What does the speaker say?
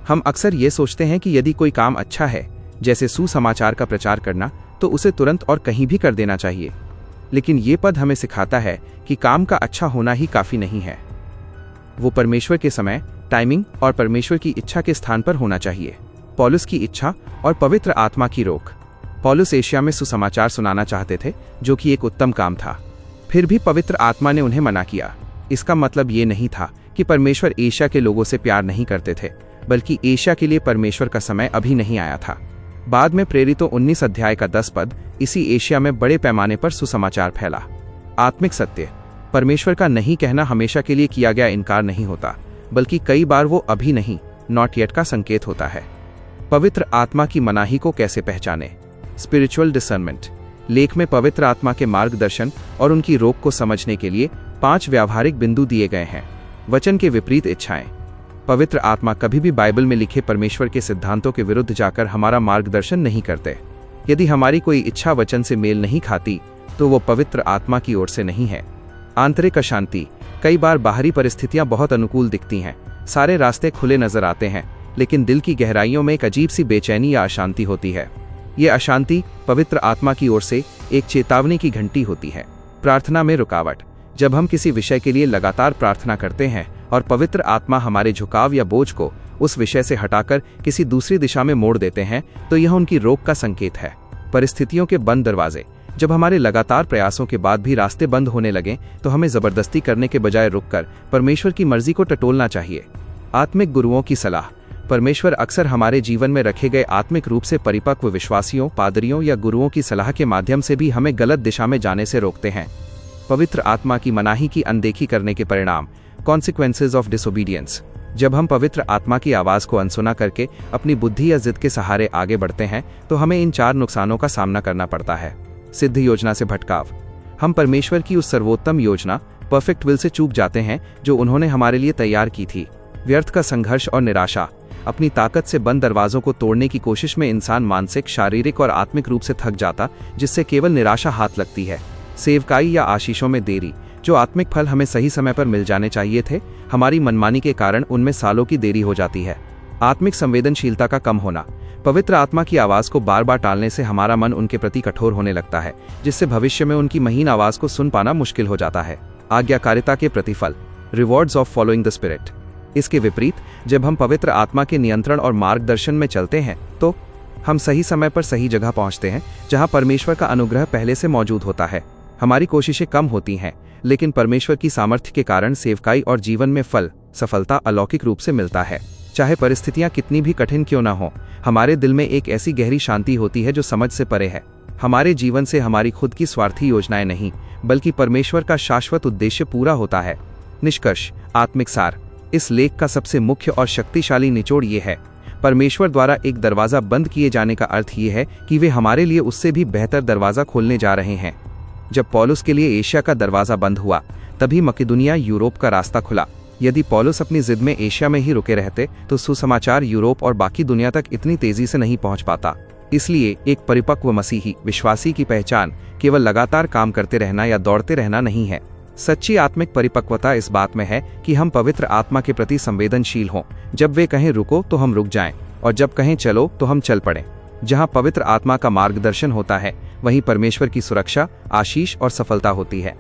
हम अक्सर ये सोचते हैं कि यदि कोई काम अच्छा है, जैसे सुसमाचार का प्रचार करना, तो उसे तुरंत और कहीं भी कर देना चाहिए। लेकिन ये पद हमें सिखाता है कि काम का अच्छा होना ही काफी नहीं है। वो परमेश्वर के समय, टाइमिंग और परमेश्वर की इच्छा के स्थान पर होना चाहिए। पौलुस की इच्छा और पवित्र आत्मा की रोक। पौलुस एशिया में सुसमाचार सुनाना चाहते थे, जो कि एक उत्तम काम था। फिर भी पवित्र आत्मा ने उन्हें मना किया। इसका मतलब ये नहीं था कि परमेश्वर एशिया के लोगों से प्यार नहीं करते थे, बल्कि एशिया के लिए परमेश्वर का समय अभी नहीं आया था। बाद में प्रेरितों 19 अध्याय का 10 पद इसी एशिया में बड़े पैमाने पर सुसमाचार फैला। आत्मिक सत्य, परमेश्वर का नहीं कहना हमेशा के लिए किया गया इनकार नहीं होता, बल्कि कई बार वो अभी नहीं, नॉट येट का संकेत होता है। पवित्र आत्मा की मनाही को कैसे पहचाने? Spiritual discernment. लेख में पवित्र आत्मा के मार्गदर्शन और उनकी रोक को समझने के लिए 5 व्यावहारिक बिंदु दिए गए हैं। वचन के विपरीत इच्छाएं। पवित्र आत्मा कभी भी बाइबल में लिखे परमेश्वर के सिद्धांतों के विरुद्ध जाकर हमारा मार्गदर्शन नहीं करते। यदि हमारी कोई इच्छा वचन से मेल नहीं खाती, तो वो पवित्र आत्मा की ओर से नहीं है। आंतरिक अशांति। कई बार बाहरी परिस्थितियां बहुत अनुकूल दिखती हैं, सारे रास्ते खुले नजर आते हैं, लेकिन दिल की गहराइयों में एक अजीब सी बेचैनी या अशांति होती है। ये अशांति पवित्र आत्मा की ओर से एक चेतावनी की घंटी होती है। प्रार्थना में रुकावट। जब हम किसी विषय के लिए लगातार प्रार्थना करते हैं और पवित्र आत्मा हमारे झुकाव या बोझ को उस विषय से हटाकर किसी दूसरी दिशा में मोड़ देते हैं, तो यह उनकी रोक का संकेत है। परिस्थितियों के बंद दरवाजे। जब हमारे लगातार प्रयासों के बाद भी रास्ते बंद होने लगें, तो हमें जबरदस्ती करने के बजाय रुककर परमेश्वर की मर्जी को टटोलना चाहिए। आत्मिक गुरुओं की सलाह। परमेश्वर अक्सर हमारे जीवन में रखे गए आत्मिक रूप से परिपक्व विश्वासियों, पादरियों या गुरुओं की सलाह के माध्यम से भी हमें गलत दिशा में जाने से रोकते हैं। पवित्र आत्मा की मनाही की अनदेखी करने के परिणाम, कॉन्सिक्वेंसेज ऑफ डिसोबीडियंस। जब हम पवित्र आत्मा की आवाज को अनसुना करके अपनी बुद्धि या जिद के सहारे आगे बढ़ते हैं, तो हमें इन 4 नुकसानों का सामना करना पड़ता है। सिद्ध योजना से भटकाव। हम परमेश्वर की उस सर्वोत्तम योजना, परफेक्ट विल से चूक जाते हैं जो उन्होंने हमारे लिए तैयार की थी। व्यर्थ का संघर्ष और निराशा। अपनी ताकत से बंद दरवाजों को तोड़ने की कोशिश में इंसान मानसिक, शारीरिक और आत्मिक रूप से थक जाता, जिससे केवल निराशा हाथ लगती है। सेवकाई या आशीषों में देरी। जो आत्मिक फल हमें सही समय पर मिल जाने चाहिए थे, हमारी मनमानी के कारण उनमें सालों की देरी हो जाती है। आत्मिक संवेदनशीलता का कम होना। पवित्र आत्मा की आवाज को बार बार टालने से हमारा मन उनके प्रति कठोर होने लगता है, जिससे भविष्य में उनकी महीन आवाज को सुन पाना मुश्किल हो जाता है। आज्ञाकारिता के प्रतिफल। Rewards of following the spirit. इसके विपरीत, जब हम पवित्र आत्मा के नियंत्रण और मार्गदर्शन में चलते हैं, तो हम सही समय पर सही जगह पहुंचते हैं, जहां परमेश्वर का अनुग्रह पहले से मौजूद होता है। हमारी कोशिशें कम होती हैं, लेकिन परमेश्वर की सामर्थ्य के कारण सेवकाई और जीवन में फल, सफलता अलौकिक रूप से मिलता है। चाहे परिस्थितियां कितनी भी कठिन क्यों ना हो, हमारे दिल में एक ऐसी गहरी शांति होती है जो समझ से परे है। हमारे जीवन से हमारी खुद की स्वार्थी योजनाएं नहीं, बल्कि परमेश्वर का शाश्वत उद्देश्य पूरा होता है। निष्कर्ष, आत्मिक सार। इस लेख का सबसे मुख्य और शक्तिशाली निचोड़ ये है, परमेश्वर द्वारा एक दरवाजा बंद किए जाने का अर्थ ये है कि वे हमारे लिए उससे भी बेहतर दरवाजा खोलने जा रहे हैं। जब पौलुस के लिए एशिया का दरवाजा बंद हुआ, तभी मकिदुनिया, यूरोप का रास्ता खुला। यदि पौलुस अपनी जिद में एशिया में ही रुके रहते, तो सुसमाचार यूरोप और बाकी दुनिया तक इतनी तेजी से नहीं पहुंच पाता। इसलिए एक परिपक्व मसीही विश्वासी की पहचान केवल लगातार काम करते रहना या दौड़ते रहना नहीं है। सच्ची आत्मिक परिपक्वता इस बात में है कि हम पवित्र आत्मा के प्रति संवेदनशील हों। जब वे कहें रुको तो हम रुक जाएं, और जब कहें चलो तो हम चल पड़ें। जहां पवित्र आत्मा का मार्गदर्शन होता है, वहीं परमेश्वर की सुरक्षा, आशीष और सफलता होती है।